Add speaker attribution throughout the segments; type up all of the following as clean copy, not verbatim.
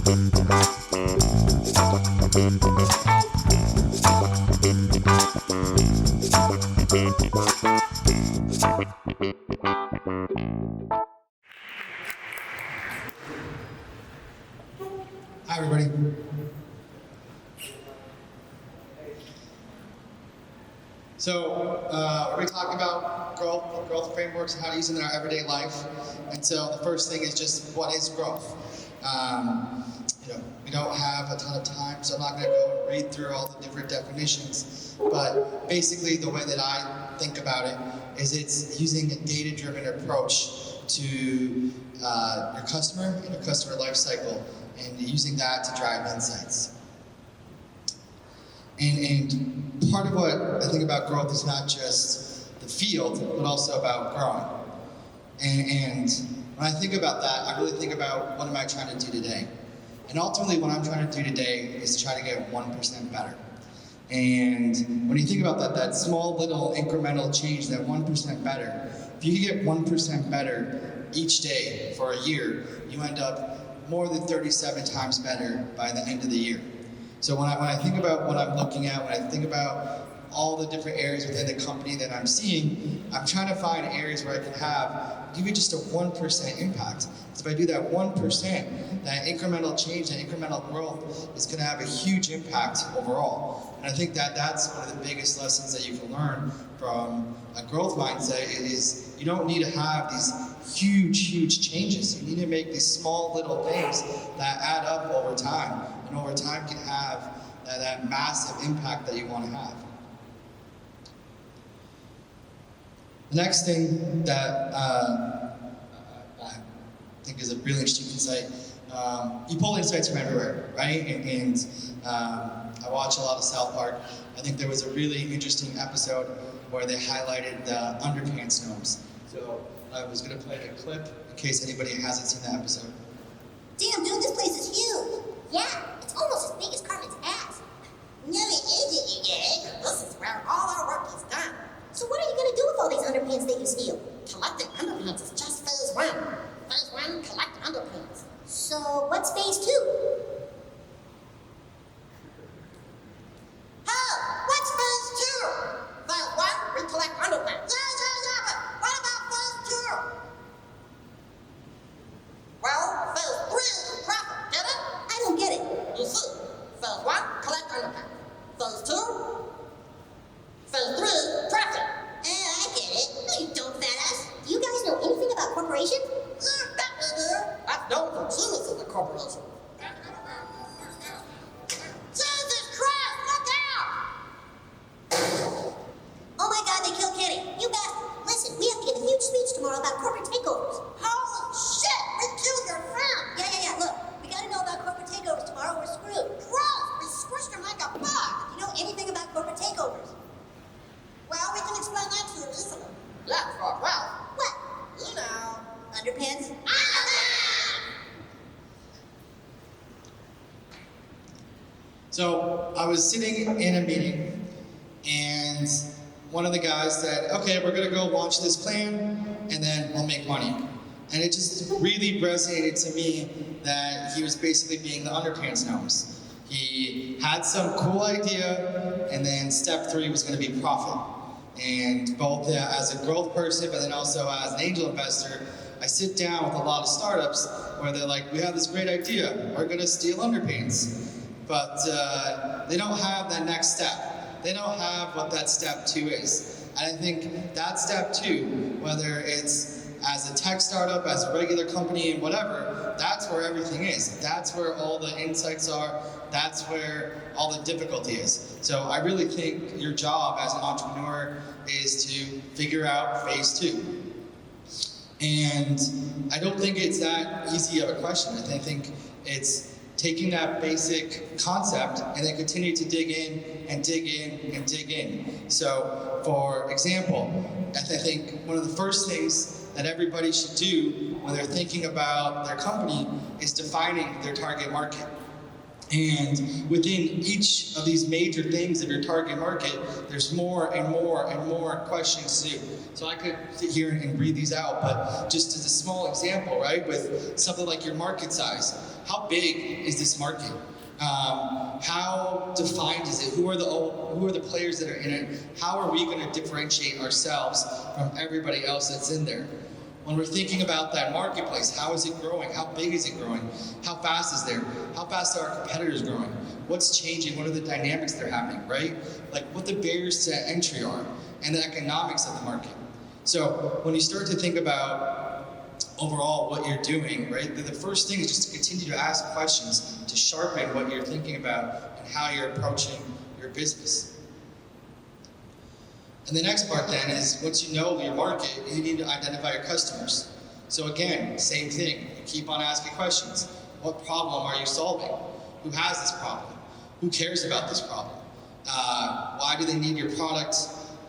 Speaker 1: Hi, everybody. So we're going to talk about growth frameworks and how to use them in our everyday life. And so the first thing is just what is growth? We don't have a ton of time, so I'm not going to go and read through all the different definitions. But basically, the way that I think about it is it's using a data-driven approach to your customer and your customer life cycle, and using that to drive insights. And part of what I think about growth is not just the field, but also about growing. And when I think about that, I really think about what am I trying to do today? And ultimately, what I'm trying to do today is try to get 1% better. And when you think about that small little incremental change, that 1% better, if you can get 1% better each day for a year, you end up more than 37 times better by the end of the year. So when I think about what I'm looking at, when I think about all the different areas within the company that I'm seeing, I'm trying to find areas where I can give you just a 1% impact. So if I do that 1%, that incremental change, that incremental growth is going to have a huge impact overall. And I think that's one of the biggest lessons that you can learn from a growth mindset is you don't need to have these huge changes. You need to make these small little things that add up over time. And over time can have that massive impact that you want to have. The next thing that I think is a really interesting insight, you pull insights from everywhere, right? And I watch a lot of South Park. I think there was a really interesting episode where they highlighted the underpants gnomes. So I was going to play a clip in case anybody hasn't seen that episode.
Speaker 2: Damn, dude, this place is huge. Yeah, it's almost as big as Carmen's ass. No, it isn't, you gag. This is where all our work is done. So what are you going to do with all these underpants that you steal? Collecting underpants is just phase 1. Phase 1, collect underpants. So what's phase 2? Oh, what's phase 2? Phase 1, we collect underpants. Yeah, but what about phase 2? Well, phase 3 is profit, get it? I don't get it. You see, phase 1, collect underpants. Phase 2, phase 3, profit. I get it. No, you don't, fat ass. Do you guys know anything about corporations? That we do. I've known for genius in the corporation. Jesus Christ, look out! Oh my God, they killed Kenny. You bastard. Listen, we have to give a huge speech tomorrow about corporate takeovers. Holy shit, we killed your friend. Yeah. Look, we gotta know about corporate takeovers tomorrow. We're screwed. Gross! We squished him like a bug. Do you know anything about corporate takeovers? Well, we can explain that to you easily. Yeah, well. What? You know, underpants.
Speaker 1: So I was sitting in a meeting, and one of the guys said, okay, we're gonna go launch this plan, and then we'll make money. And it just really resonated to me that he was basically being the underpants gnomes. He had some cool idea, and then step 3 was gonna be profit. And both as a growth person, but then also as an angel investor, I sit down with a lot of startups where they're like, we have this great idea, we're gonna steal underpants. But they don't have that next step. They don't have what that step 2 is. And I think that step 2, whether it's as a tech startup, as a regular company, and whatever, that's where everything is. That's where all the insights are. That's where all the difficulty is. So I really think your job as an entrepreneur is to figure out phase 2. And I don't think it's that easy of a question. I think it's taking that basic concept and then continue to dig in and dig in and dig in. So for example, I think one of the first things that everybody should do when they're thinking about their company is defining their target market. And within each of these major things of your target market, there's more and more and more questions to do. So I could sit here and read these out, but just as a small example, right, with something like your market size, how big is this market? How defined is it? Who are the players that are in it? How are we going to differentiate ourselves from everybody else that's in there? When we're thinking about that marketplace, how is it growing? How big is it growing? How fast is there? How fast are our competitors growing? What's changing? What are the dynamics that are happening, right? Like what the barriers to entry are and the economics of the market. So when you start to think about overall what you're doing, right, the first thing is just to continue to ask questions to sharpen what you're thinking about and how you're approaching your business. And the next part then is once you know your market, you need to identify your customers. So again, same thing. You keep on asking questions. What problem are you solving? Who has this problem? Who cares about this problem? Why do they need your product?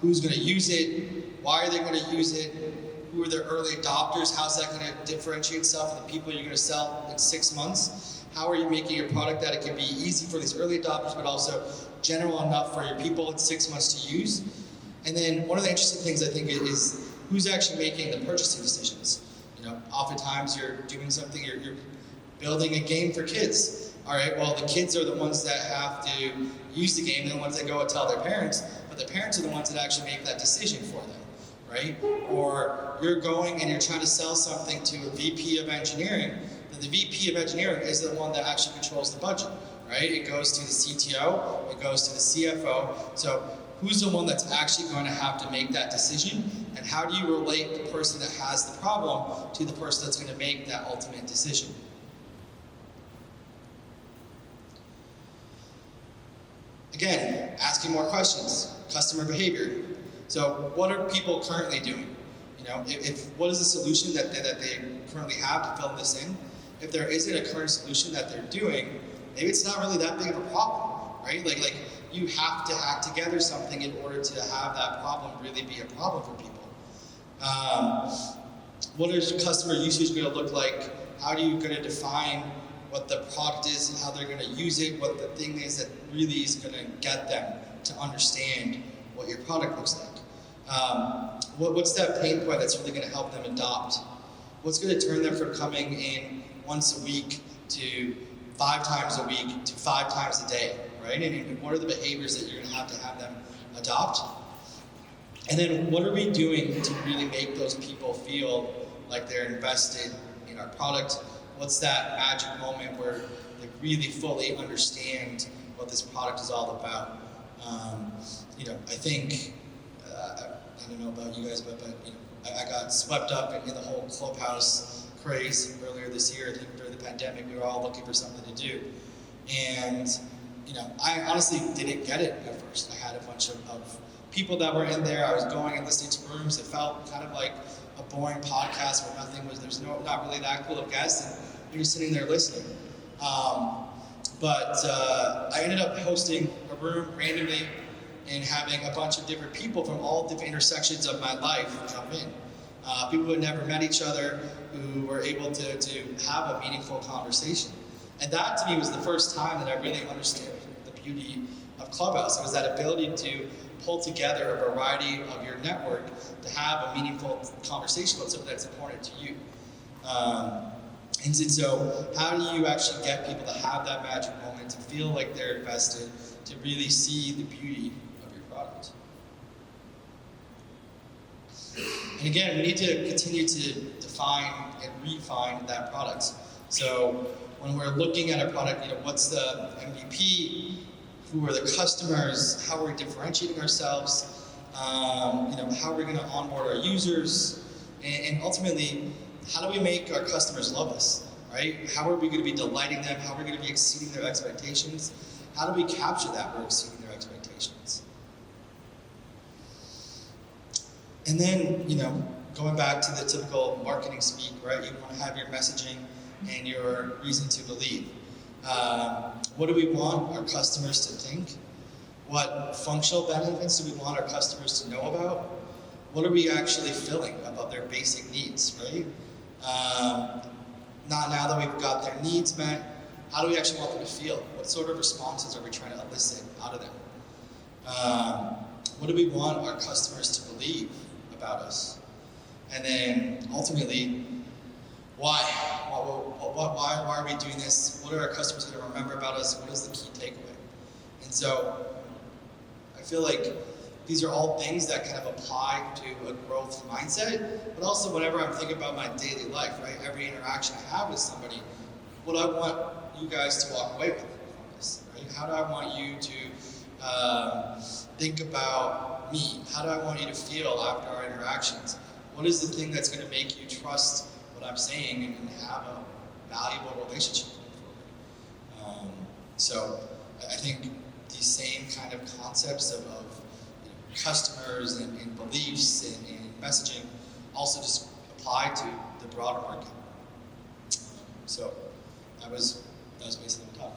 Speaker 1: Who's going to use it? Why are they going to use it? Who are the early adopters? How's that going to differentiate itself from the people you're going to sell in 6 months? How are you making your product that it can be easy for these early adopters, but also general enough for your people in 6 months to use? And then one of the interesting things I think is who's actually making the purchasing decisions. You know, oftentimes you're doing something, you're building a game for kids. All right, well, the kids are the ones that have to use the game, they're the ones that go and tell their parents, but the parents are the ones that actually make that decision for them, right? Or you're going and you're trying to sell something to a VP of engineering, then the VP of engineering is the one that actually controls the budget, right? It goes to the CTO, it goes to the CFO. So who's the one that's actually going to have to make that decision? And how do you relate the person that has the problem to the person that's going to make that ultimate decision? Again, asking more questions, customer behavior. So what are people currently doing? You know, what is the solution that they currently have to fill this in? If there isn't a current solution that they're doing, maybe it's not really that big of a problem, right? Like you have to hack together something in order to have that problem really be a problem for people. What is customer usage going to look like? How are you going to define what the product is and how they're going to use it, what the thing is that really is going to get them to understand what your product looks like. What's that pain point that's really going to help them adopt? What's going to turn them from coming in once a week to 5 times a week to 5 times a day, right? And what are the behaviors that you're going to have them adopt? And then what are we doing to really make those people feel like they're invested in our product? What's that magic moment where they really fully understand what this product is all about? You know, I think, I don't know about you guys, but you know, I got swept up in the whole Clubhouse craze earlier this year. I think during the pandemic, we were all looking for something to do. And, you know, I honestly didn't get it at first. I had a bunch of people that were in there. I was going and listening to rooms. It felt kind of like a boring podcast where there's not really that cool of guests, and you're just sitting there listening. But I ended up hosting a room randomly and having a bunch of different people from all different intersections of my life jump in. People who had never met each other, who were able to have a meaningful conversation. And that to me was the first time that I really understood the beauty of Clubhouse. It was that ability to pull together a variety of your network to have a meaningful conversation about something that's important to you. And so how do you actually get people to have that magic moment, to feel like they're invested, to really see the beauty of your product? And again, we need to continue to define and refine that product. So when we're looking at a product, you know, what's the MVP? Who are the customers? How are we differentiating ourselves? You know, how are we going to onboard our users? And ultimately, how do we make our customers love us, right? How are we going to be delighting them? How are we going to be exceeding their expectations? How do we capture that we're exceeding their expectations? And then, you know, going back to the typical marketing speak, right? You want to have your messaging and your reason to believe. What do we want our customers to think? What functional benefits do we want our customers to know about? What are we actually filling about their basic needs, right? Not now that we've got their needs met, how do we actually want them to feel? What sort of responses are we trying to elicit out of them? What do we want our customers to believe about us? And then ultimately, why? Why are we doing this? What are our customers going to remember about us? What is the key takeaway? And so I feel like these are all things that kind of apply to a growth mindset, but also whenever I'm thinking about my daily life, right? Every interaction I have with somebody, what I want you guys to walk away with from this, right? How do I want you to think about me? How do I want you to feel after our interactions? What is the thing that's going to make you trust what I'm saying and have a valuable relationship going forward? So I think these same kind of concepts of customers and beliefs and messaging also just apply to the broader market. So that was basically the talk.